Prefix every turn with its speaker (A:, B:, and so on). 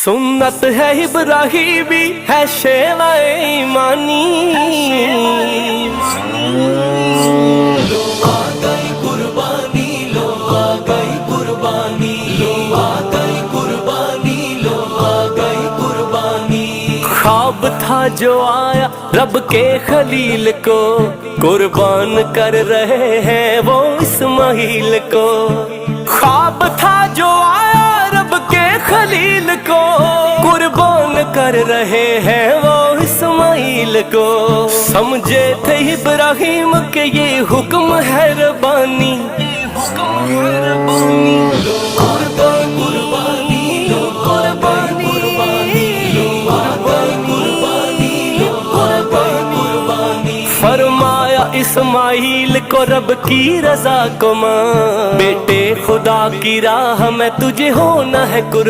A: सुन्नत है इब्राहीमी है शेवाए ईमानी। लो आ गई कुर्बानी, लो आ गई कुर्बानी, लो आ गई कुर्बानी, लो आ गई कुर्बानी। ख्वाब था जो आया रब के खलील को, कुर्बान कर रहे हैं वो इस्माइल को। ख्वाब था जो आया रब के खलील को, कुर्बान कर रहे हैं वो इस्माइल को। समझे थे इब्राहीम के ये हुक्म है रब्बानी। फरमाया इस्माइल को रब की रजा को मान, बेटे खुदा की राह में तुझे होना है कुर्बान।